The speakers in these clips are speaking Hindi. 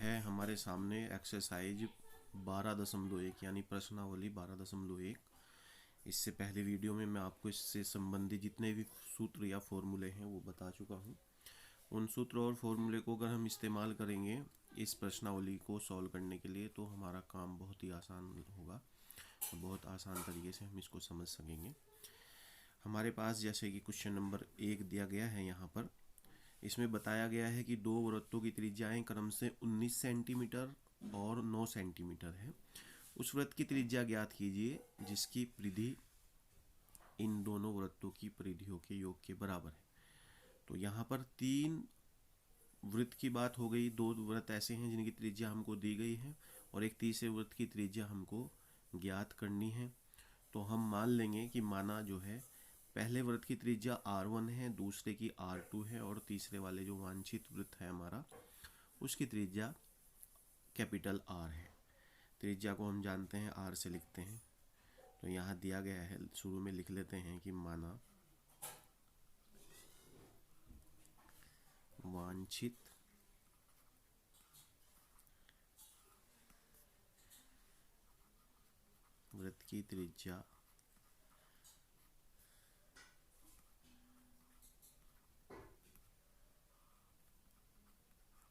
है हमारे सामने एक्सरसाइज 12.1 यानी प्रश्नावली 12.1। इससे पहले वीडियो में मैं आपको इससे संबंधित जितने भी सूत्र या फॉर्मूले हैं वो बता चुका हूँ। उन सूत्र और फॉर्मूले को अगर हम इस्तेमाल करेंगे इस प्रश्नावली को सॉल्व करने के लिए तो हमारा काम बहुत ही आसान होगा, तो बहुत आसान तरीके से हम इसको समझ सकेंगे। हमारे पास जैसे कि क्वेश्चन नंबर 1 दिया गया है, यहाँ पर इसमें बताया गया है कि दो वृत्तों की त्रिज्याएं क्रम से 19 सेंटीमीटर और 9 सेंटीमीटर है। उस वृत्त की त्रिज्या ज्ञात कीजिए जिसकी परिधि इन दोनों वृत्तों की परिधियों के योग के बराबर है। तो यहाँ पर 3 वृत्त की बात हो गई। 2 वृत्त ऐसे हैं जिनकी त्रिज्या हमको दी गई है और एक तीसरे वृत्त की त्रिज्या हमको ज्ञात करनी है। तो हम मान लेंगे कि माना जो है पहले वृत्त की त्रिज्या R1 है, दूसरे की R2 है और तीसरे वाले जो वांछित वृत्त है हमारा उसकी त्रिज्या कैपिटल R है। त्रिज्या को हम जानते हैं R से लिखते हैं। तो यहाँ दिया गया है, शुरू में लिख लेते हैं कि माना वांछित वृत्त की त्रिज्या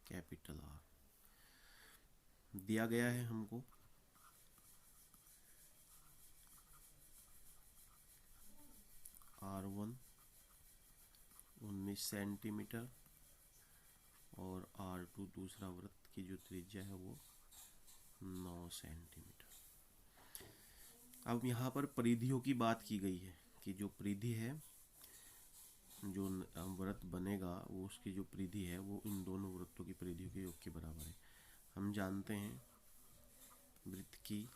कैपिटल R दिया गया है हमको। R1 19 सेंटीमीटर और R2 दूसरा वृत्त की जो त्रिज्या है वो 9 सेंटीमीटर। अब यहाँ पर परिधियों की बात की गई है कि जो परिधि है, जो वृत्त बनेगा वो उसकी जो परिधि है वो इन दोनों वृत्तों की परिधियों के योग के बराबर है। हम जानते हैं वृत्त की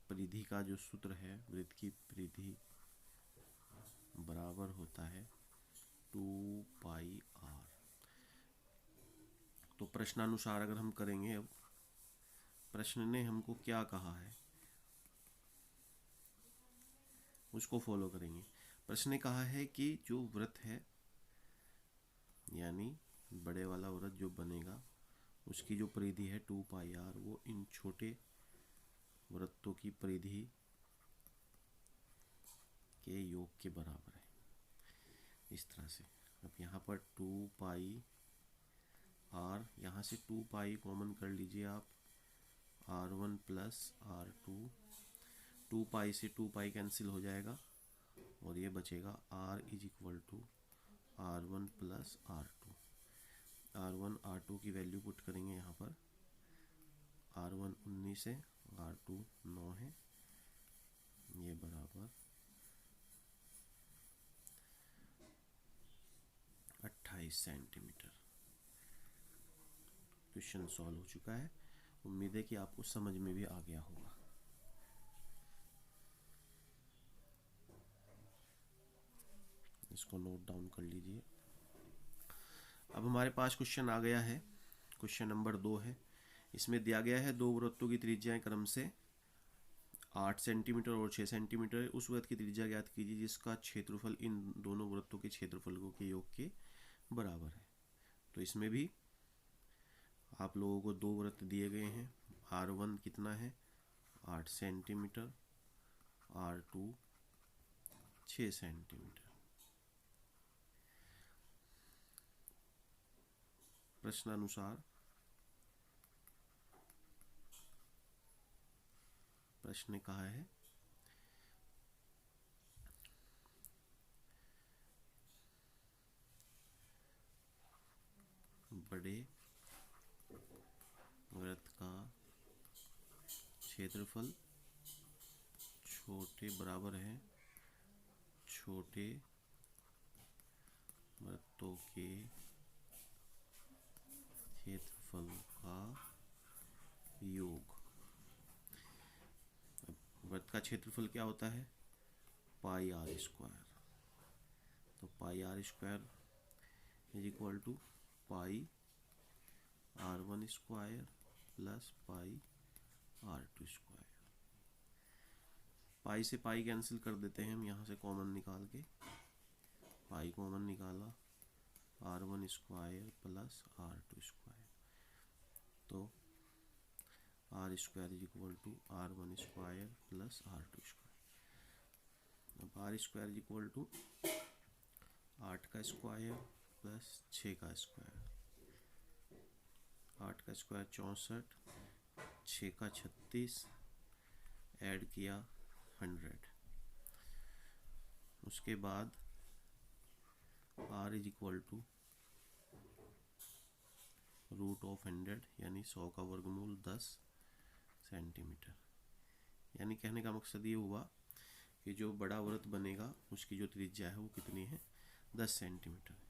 परिधि का जो सूत्र है, वृत्त की परिधि बराबर होता है 2 पाई R। तो प्रश्नानुसार अगर हम करेंगे, अब प्रश्न ने हमको क्या कहा है उसको फॉलो करेंगे। प्रश्न ने कहा है कि जो वृत्त है यानी बड़े वाला वृत्त जो बनेगा उसकी जो परिधि है 2 पाई R वो इन छोटे वृत्तों की परिधि के योग के बराबर है, इस तरह से। अब यहाँ पर 2 पाई R, यहाँ से 2 पाई कॉमन कर लीजिए आप, R1 प्लस R2। 2 पाई से 2 पाई कैंसिल हो जाएगा और ये बचेगा R is equal to R1 plus R2। R1 R2 की वैल्यू पुट करेंगे यहाँ पर। R1 19 है, R2 9 है, ये बराबर 28 सेंटीमीटर। क्वेश्चन सॉल्व हो चुका है। उम्मीद है कि आपको समझ में भी आ गया होगा। इसको नोट डाउन कर लीजिए। अब हमारे पास क्वेश्चन आ गया है, क्वेश्चन नंबर 2 है। इसमें दिया गया है दो वृत्तों की त्रिज्याएं क्रम से 8 सेंटीमीटर और 6 सेंटीमीटर। उस वृत्त की त्रिज्या ज्ञात कीजिए जिसका क्षेत्रफल इन दोनों वृत्तों के क्षेत्रफलों के योग के बराबर है। तो इसमें भी आप लोगों को दो वृत्त दिए गए हैं। R1 कितना है 8 सेंटीमीटर, R2 6 सेंटीमीटर। प्रश्नानुसार प्रश्न ने कहा है बड़े वृत्त का क्षेत्रफल छोटे बराबर है छोटे वृत्तों के क्षेत्रफल का योग। वृत्त का क्षेत्रफल क्या होता है पाई R स्क्वायर। तो pi R square is equal to pi R1 square plus pi R2 square. Pi से पाई कैंसिल कर देते हैं हम यहाँ से कॉमन निकाल के। पाई कॉमन निकाला, R1 square plus R2 square. Square is equal to R1 square plus R2 square. अब R square is equal to 8 का स्क्वायर प्लस 6 का स्क्वायर। 8 का स्क्वायर 64, 6 का 36, ऐड किया 100। उसके बाद R is equal to root of 100 यानी 100 का वर्गमूल 10 सेंटीमीटर। यानी कहने का मकसद ये हुआ कि जो बड़ा वृत्त बनेगा उसकी जो त्रिज्या है वो कितनी है, 10 सेंटीमीटर।